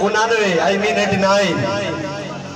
89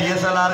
DSLR